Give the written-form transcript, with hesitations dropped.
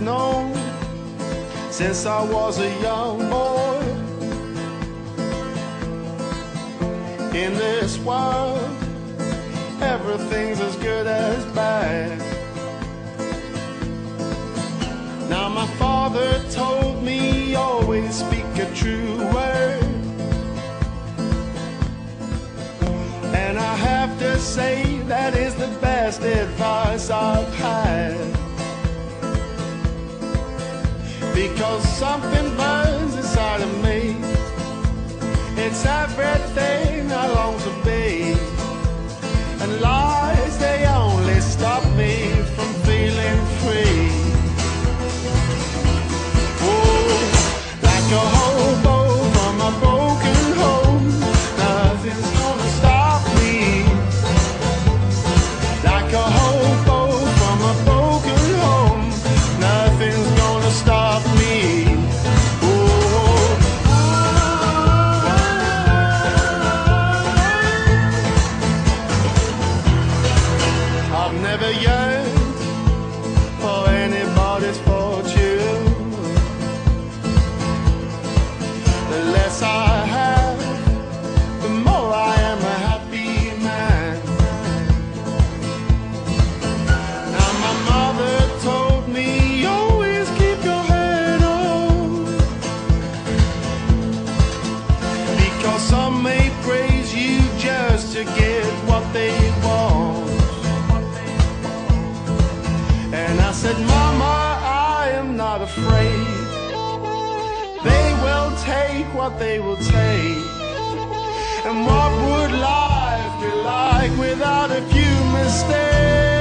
known since I was a young boy. In this world, everything's as good as bad. Now my father told me always speak a true word, and I have to say that is the best advice I've had. Because something burns inside of me, it's everything I long to be, and lies, they only stop me from feeling free. Like a hobo from a broken home, nothing's gonna stop me. Like a hobo from a broken home, nothing's gonna stop me. I've never yearned for anybody's fortune. The less I have, the more I am a happy man. Now my mother told me, always keep your head on, because some may praise you just to get what they want. And I said, Mama, I am not afraid. They will take what they will take. And what would life be like without a few mistakes?